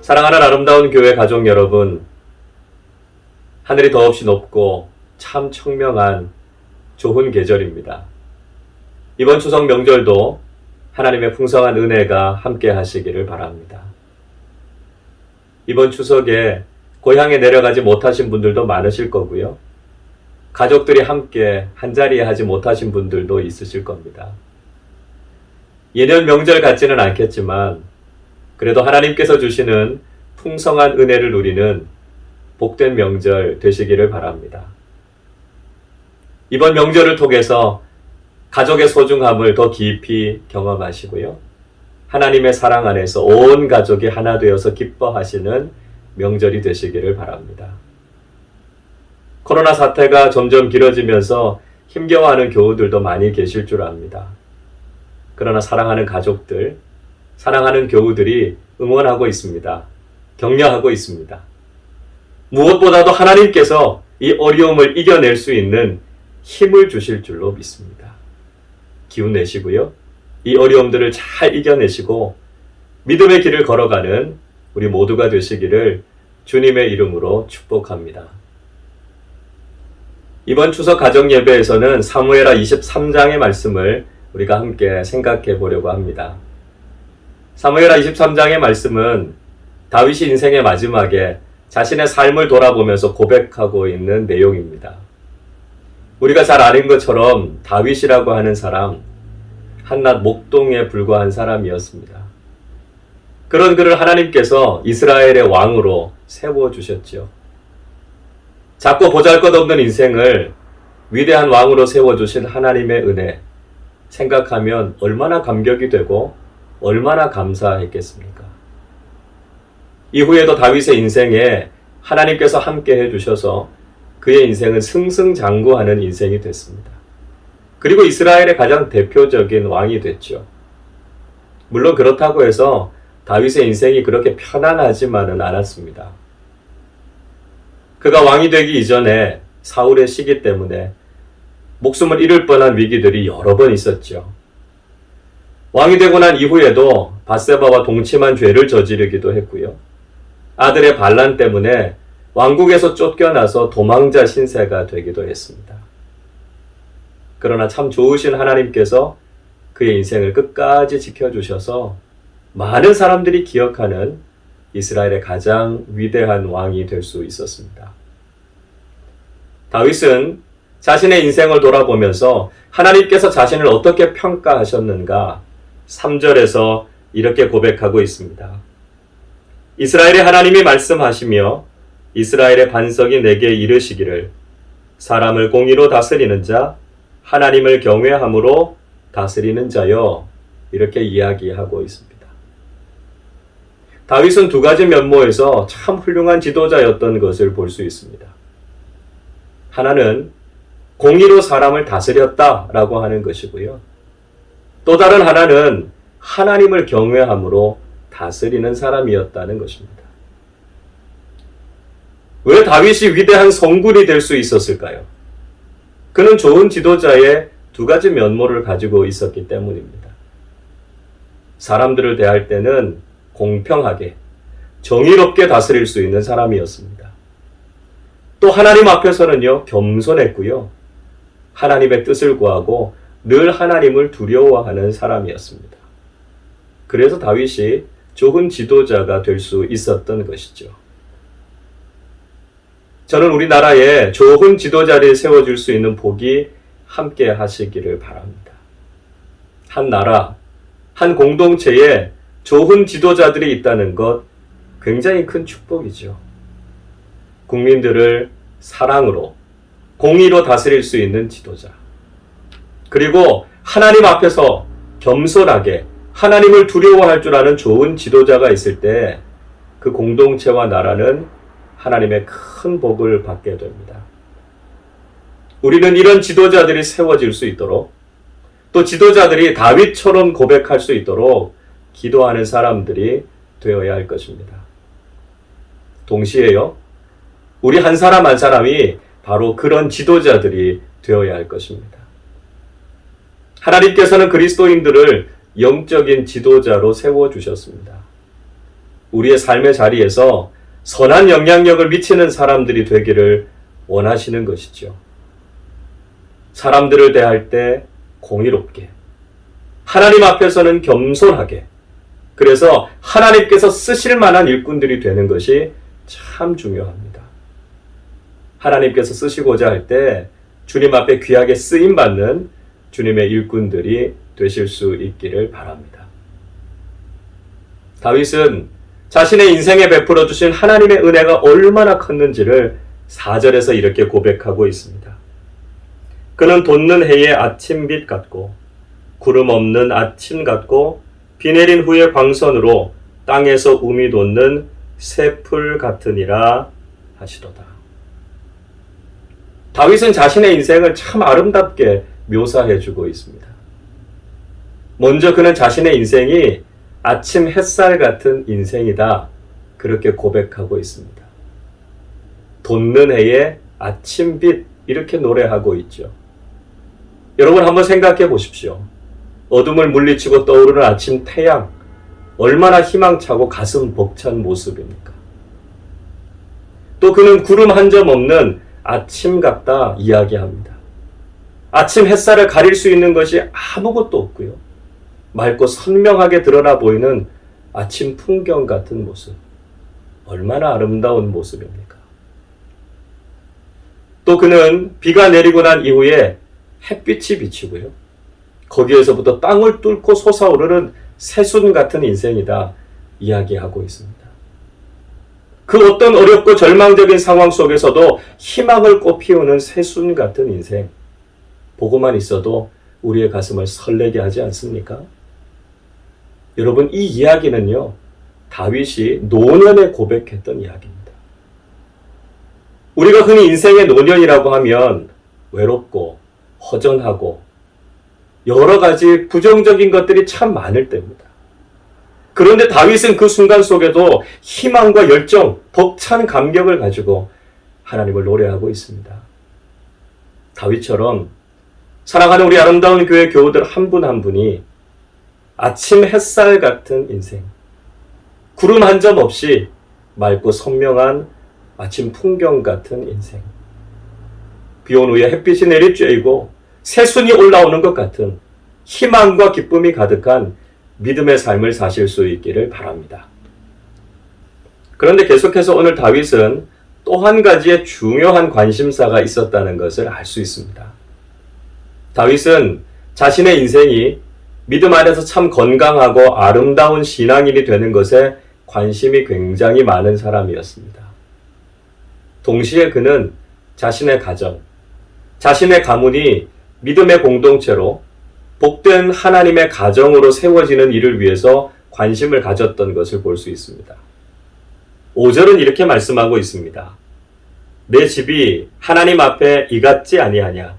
사랑하는 아름다운 교회 가족 여러분, 하늘이 더없이 높고 참 청명한 좋은 계절입니다. 이번 추석 명절도 하나님의 풍성한 은혜가 함께 하시기를 바랍니다. 이번 추석에 고향에 내려가지 못하신 분들도 많으실 거고요. 가족들이 함께 한자리에 하지 못하신 분들도 있으실 겁니다. 예년 명절 같지는 않겠지만 그래도 하나님께서 주시는 풍성한 은혜를 누리는 복된 명절 되시기를 바랍니다. 이번 명절을 통해서 가족의 소중함을 더 깊이 경험하시고요. 하나님의 사랑 안에서 온 가족이 하나 되어서 기뻐하시는 명절이 되시기를 바랍니다. 코로나 사태가 점점 길어지면서 힘겨워하는 교우들도 많이 계실 줄 압니다. 그러나 사랑하는 가족들, 사랑하는 교우들이 응원하고 있습니다. 격려하고 있습니다. 무엇보다도 하나님께서 이 어려움을 이겨낼 수 있는 힘을 주실 줄로 믿습니다. 기운 내시고요. 이 어려움들을 잘 이겨내시고 믿음의 길을 걸어가는 우리 모두가 되시기를 주님의 이름으로 축복합니다. 이번 추석 가정 예배에서는 사무엘하 23장의 말씀을 우리가 함께 생각해 보려고 합니다. 사무엘하 23장의 말씀은 다윗이 인생의 마지막에 자신의 삶을 돌아보면서 고백하고 있는 내용입니다. 우리가 잘 아는 것처럼 다윗이라고 하는 사람, 한낱 목동에 불과한 사람이었습니다. 그런 그를 하나님께서 이스라엘의 왕으로 세워주셨죠. 작고 보잘것없는 인생을 위대한 왕으로 세워주신 하나님의 은혜, 생각하면 얼마나 감격이 되고 얼마나 감사했겠습니까? 이후에도 다윗의 인생에 하나님께서 함께 해주셔서 그의 인생은 승승장구하는 인생이 됐습니다. 그리고 이스라엘의 가장 대표적인 왕이 됐죠. 물론 그렇다고 해서 다윗의 인생이 그렇게 편안하지만은 않았습니다. 그가 왕이 되기 이전에 사울의 시기 때문에 목숨을 잃을 뻔한 위기들이 여러 번 있었죠. 왕이 되고 난 이후에도 밧세바와 동침한 죄를 저지르기도 했고요. 아들의 반란 때문에 왕국에서 쫓겨나서 도망자 신세가 되기도 했습니다. 그러나 참 좋으신 하나님께서 그의 인생을 끝까지 지켜주셔서 많은 사람들이 기억하는 이스라엘의 가장 위대한 왕이 될 수 있었습니다. 다윗은 자신의 인생을 돌아보면서 하나님께서 자신을 어떻게 평가하셨는가 3절에서 이렇게 고백하고 있습니다. 이스라엘의 하나님이 말씀하시며 이스라엘의 반석이 내게 이르시기를 사람을 공의로 다스리는 자, 하나님을 경외함으로 다스리는 자여, 이렇게 이야기하고 있습니다. 다윗은 두 가지 면모에서 참 훌륭한 지도자였던 것을 볼 수 있습니다. 하나는 공의로 사람을 다스렸다라고 하는 것이고요. 또 다른 하나는 하나님을 경외함으로 다스리는 사람이었다는 것입니다. 왜 다윗이 위대한 성군이 될 수 있었을까요? 그는 좋은 지도자의 두 가지 면모를 가지고 있었기 때문입니다. 사람들을 대할 때는 공평하게, 정의롭게 다스릴 수 있는 사람이었습니다. 또 하나님 앞에서는요, 겸손했고요. 하나님의 뜻을 구하고 늘 하나님을 두려워하는 사람이었습니다. 그래서 다윗이 좋은 지도자가 될 수 있었던 것이죠. 저는 우리나라에 좋은 지도자를 세워줄 수 있는 복이 함께 하시기를 바랍니다. 한 나라, 한 공동체에 좋은 지도자들이 있다는 것 굉장히 큰 축복이죠. 국민들을 사랑으로, 공의로 다스릴 수 있는 지도자. 그리고 하나님 앞에서 겸손하게 하나님을 두려워할 줄 아는 좋은 지도자가 있을 때 그 공동체와 나라는 하나님의 큰 복을 받게 됩니다. 우리는 이런 지도자들이 세워질 수 있도록, 또 지도자들이 다윗처럼 고백할 수 있도록 기도하는 사람들이 되어야 할 것입니다. 동시에요, 우리 한 사람 한 사람이 바로 그런 지도자들이 되어야 할 것입니다. 하나님께서는 그리스도인들을 영적인 지도자로 세워주셨습니다. 우리의 삶의 자리에서 선한 영향력을 미치는 사람들이 되기를 원하시는 것이죠. 사람들을 대할 때 공의롭게, 하나님 앞에서는 겸손하게, 그래서 하나님께서 쓰실 만한 일꾼들이 되는 것이 참 중요합니다. 하나님께서 쓰시고자 할 때 주님 앞에 귀하게 쓰임받는 주님의 일꾼들이 되실 수 있기를 바랍니다. 다윗은 자신의 인생에 베풀어 주신 하나님의 은혜가 얼마나 컸는지를 4절에서 이렇게 고백하고 있습니다. 그는 돋는 해의 아침빛 같고 구름 없는 아침 같고 비 내린 후의 광선으로 땅에서 움이 돋는 새풀 같으니라 하시도다. 다윗은 자신의 인생을 참 아름답게 묘사해주고 있습니다. 먼저 그는 자신의 인생이 아침 햇살 같은 인생이다, 그렇게 고백하고 있습니다. 돋는 해의 아침빛, 이렇게 노래하고 있죠. 여러분 한번 생각해 보십시오. 어둠을 물리치고 떠오르는 아침 태양, 얼마나 희망차고 가슴 벅찬 모습입니까? 또 그는 구름 한 점 없는 아침 같다 이야기합니다. 아침 햇살을 가릴 수 있는 것이 아무것도 없고요. 맑고 선명하게 드러나 보이는 아침 풍경 같은 모습. 얼마나 아름다운 모습입니까? 또 그는 비가 내리고 난 이후에 햇빛이 비치고요. 거기에서부터 땅을 뚫고 솟아오르는 새순 같은 인생이다 이야기하고 있습니다. 그 어떤 어렵고 절망적인 상황 속에서도 희망을 꽃피우는 새순 같은 인생. 보고만 있어도 우리의 가슴을 설레게 하지 않습니까? 여러분, 이 이야기는요, 다윗이 노년에 고백했던 이야기입니다. 우리가 흔히 인생의 노년이라고 하면 외롭고 허전하고 여러 가지 부정적인 것들이 참 많을 때입니다. 그런데 다윗은 그 순간 속에도 희망과 열정, 벅찬 감격을 가지고 하나님을 노래하고 있습니다. 다윗처럼 사랑하는 우리 아름다운 교회 교우들 한 분 한 분이 아침 햇살 같은 인생, 구름 한 점 없이 맑고 선명한 아침 풍경 같은 인생, 비온 후에 햇빛이 내리쬐이고 새순이 올라오는 것 같은 희망과 기쁨이 가득한 믿음의 삶을 사실 수 있기를 바랍니다. 그런데 계속해서 오늘 다윗은 또 한 가지의 중요한 관심사가 있었다는 것을 알 수 있습니다. 다윗은 자신의 인생이 믿음 안에서 참 건강하고 아름다운 신앙인이 되는 것에 관심이 굉장히 많은 사람이었습니다. 동시에 그는 자신의 가정, 자신의 가문이 믿음의 공동체로 복된 하나님의 가정으로 세워지는 일을 위해서 관심을 가졌던 것을 볼 수 있습니다. 5절은 이렇게 말씀하고 있습니다. 내 집이 하나님 앞에 이 같지 아니하냐.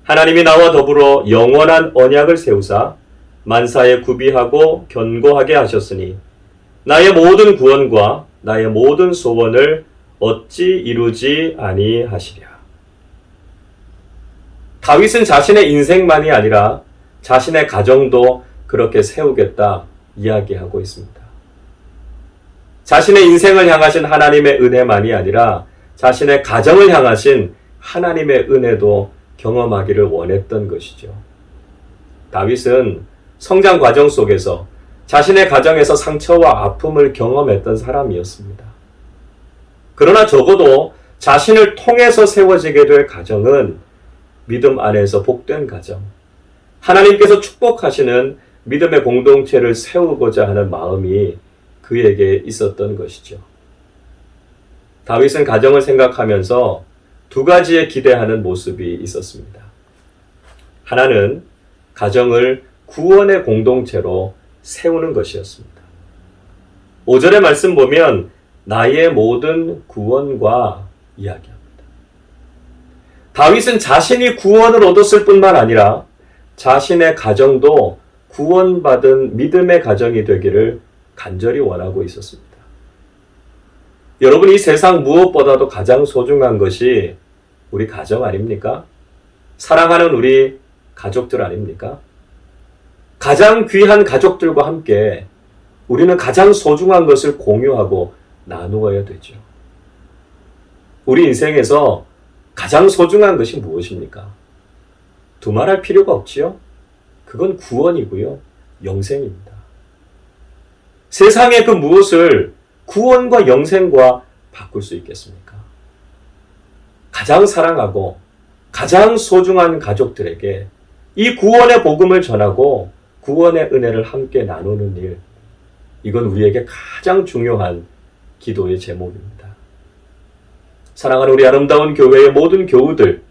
하나님이 나와 더불어 영원한 언약을 세우사 만사에 구비하고 견고하게 하셨으니 나의 모든 구원과 나의 모든 소원을 어찌 이루지 아니하시랴. 다윗은 자신의 인생만이 아니라 자신의 가정도 그렇게 세우겠다 이야기하고 있습니다. 자신의 인생을 향하신 하나님의 은혜만이 아니라 자신의 가정을 향하신 하나님의 은혜도 경험하기를 원했던 것이죠. 다윗은 성장 과정 속에서 자신의 가정에서 상처와 아픔을 경험했던 사람이었습니다. 그러나 적어도 자신을 통해서 세워지게 될 가정은 믿음 안에서 복된 가정, 하나님께서 축복하시는 믿음의 공동체를 세우고자 하는 마음이 그에게 있었던 것이죠. 다윗은 가정을 생각하면서 두 가지에 기대하는 모습이 있었습니다. 하나는 가정을 구원의 공동체로 세우는 것이었습니다. 5절의 말씀 보면 나의 모든 구원과 이야기합니다. 다윗은 자신이 구원을 얻었을 뿐만 아니라 자신의 가정도 구원받은 믿음의 가정이 되기를 간절히 원하고 있었습니다. 여러분, 이 세상 무엇보다도 가장 소중한 것이 우리 가정 아닙니까? 사랑하는 우리 가족들 아닙니까? 가장 귀한 가족들과 함께 우리는 가장 소중한 것을 공유하고 나누어야 되죠. 우리 인생에서 가장 소중한 것이 무엇입니까? 두말할 필요가 없지요. 그건 구원이고요. 영생입니다. 세상의 그 무엇을 구원과 영생과 바꿀 수 있겠습니까? 가장 사랑하고 가장 소중한 가족들에게 이 구원의 복음을 전하고 구원의 은혜를 함께 나누는 일, 이건 우리에게 가장 중요한 기도의 제목입니다. 사랑하는 우리 아름다운 교회의 모든 교우들,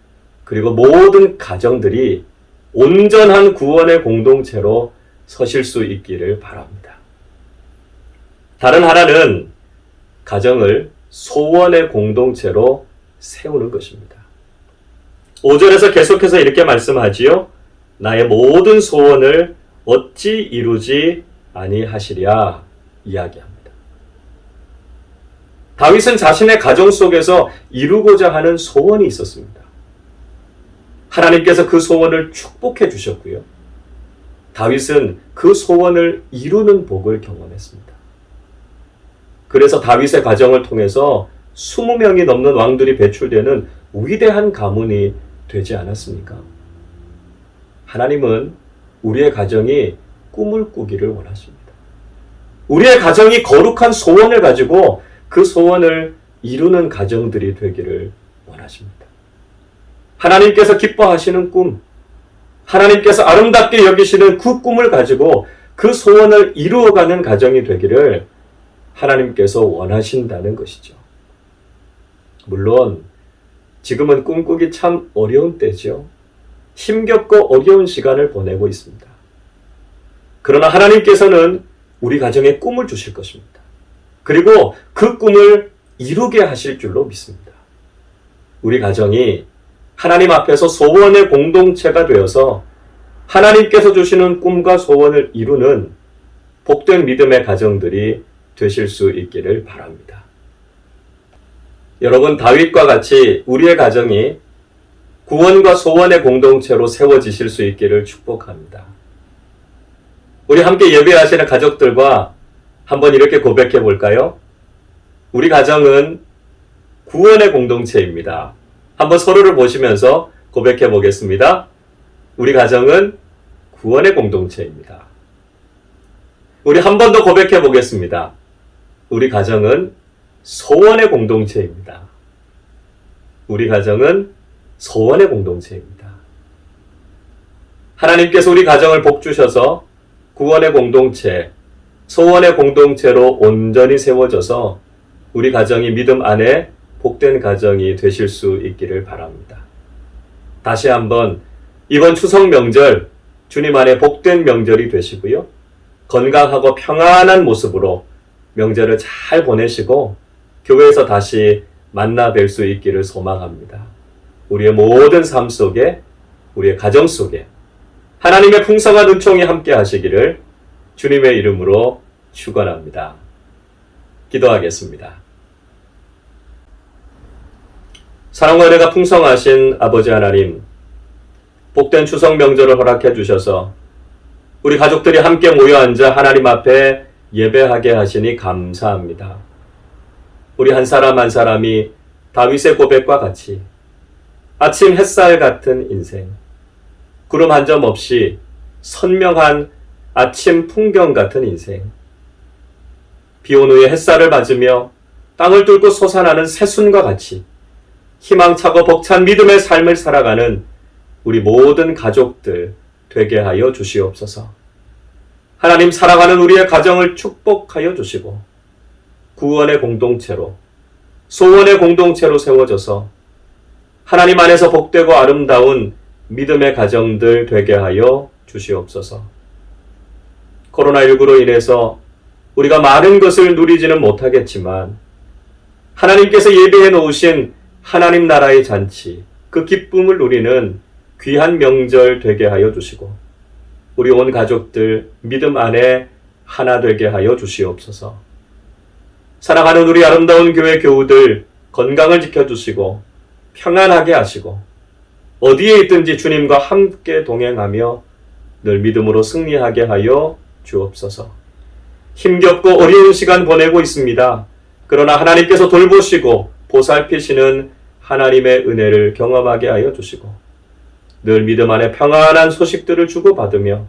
그리고 모든 가정들이 온전한 구원의 공동체로 서실 수 있기를 바랍니다. 다른 하나는 가정을 소원의 공동체로 세우는 것입니다. 5절에서 계속해서 이렇게 말씀하지요. 나의 모든 소원을 어찌 이루지 아니하시랴 이야기합니다. 다윗은 자신의 가정 속에서 이루고자 하는 소원이 있었습니다. 하나님께서 그 소원을 축복해 주셨고요. 다윗은 그 소원을 이루는 복을 경험했습니다. 그래서 다윗의 가정을 통해서 20명이 넘는 왕들이 배출되는 위대한 가문이 되지 않았습니까? 하나님은 우리의 가정이 꿈을 꾸기를 원하십니다. 우리의 가정이 거룩한 소원을 가지고 그 소원을 이루는 가정들이 되기를 원하십니다. 하나님께서 기뻐하시는 꿈, 하나님께서 아름답게 여기시는 그 꿈을 가지고 그 소원을 이루어가는 가정이 되기를 하나님께서 원하신다는 것이죠. 물론 지금은 꿈꾸기 참 어려운 때죠. 힘겹고 어려운 시간을 보내고 있습니다. 그러나 하나님께서는 우리 가정에 꿈을 주실 것입니다. 그리고 그 꿈을 이루게 하실 줄로 믿습니다. 우리 가정이 하나님 앞에서 소원의 공동체가 되어서 하나님께서 주시는 꿈과 소원을 이루는 복된 믿음의 가정들이 되실 수 있기를 바랍니다. 여러분, 다윗과 같이 우리의 가정이 구원과 소원의 공동체로 세워지실 수 있기를 축복합니다. 우리 함께 예배하시는 가족들과 한번 이렇게 고백해 볼까요? 우리 가정은 구원의 공동체입니다. 한번 서로를 보시면서 고백해 보겠습니다. 우리 가정은 구원의 공동체입니다. 우리 한 번 더 고백해 보겠습니다. 우리 가정은 소원의 공동체입니다. 우리 가정은 소원의 공동체입니다. 하나님께서 우리 가정을 복 주셔서 구원의 공동체, 소원의 공동체로 온전히 세워져서 우리 가정이 믿음 안에 복된 가정이 되실 수 있기를 바랍니다. 다시 한번 이번 추석 명절 주님 안에 복된 명절이 되시고요. 건강하고 평안한 모습으로 명절을 잘 보내시고 교회에서 다시 만나 뵐 수 있기를 소망합니다. 우리의 모든 삶 속에, 우리의 가정 속에 하나님의 풍성한 은총이 함께 하시기를 주님의 이름으로 축원합니다. 기도하겠습니다. 사랑과 은혜가 풍성하신 아버지 하나님, 복된 추석 명절을 허락해 주셔서 우리 가족들이 함께 모여 앉아 하나님 앞에 예배하게 하시니 감사합니다. 우리 한 사람 한 사람이 다윗의 고백과 같이 아침 햇살 같은 인생, 구름 한 점 없이 선명한 아침 풍경 같은 인생, 비온 후에 햇살을 맞으며 땅을 뚫고 솟아나는 새순과 같이 희망차고 벅찬 믿음의 삶을 살아가는 우리 모든 가족들 되게 하여 주시옵소서. 하나님, 사랑하는 우리의 가정을 축복하여 주시고 구원의 공동체로, 소원의 공동체로 세워져서 하나님 안에서 복되고 아름다운 믿음의 가정들 되게 하여 주시옵소서. 코로나19로 인해서 우리가 많은 것을 누리지는 못하겠지만 하나님께서 예비해 놓으신 하나님 나라의 잔치, 그 기쁨을 누리는 귀한 명절 되게 하여 주시고 우리 온 가족들 믿음 안에 하나 되게 하여 주시옵소서. 사랑하는 우리 아름다운 교회 교우들 건강을 지켜주시고 평안하게 하시고 어디에 있든지 주님과 함께 동행하며 늘 믿음으로 승리하게 하여 주옵소서. 힘겹고 어려운 시간 보내고 있습니다. 그러나 하나님께서 돌보시고 보살피시는 하나님의 은혜를 경험하게 하여 주시고 늘 믿음 안에 평안한 소식들을 주고받으며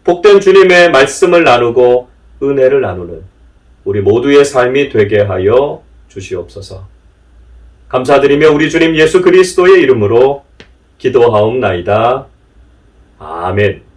복된 주님의 말씀을 나누고 은혜를 나누는 우리 모두의 삶이 되게 하여 주시옵소서. 감사드리며 우리 주님 예수 그리스도의 이름으로 기도하옵나이다. 아멘.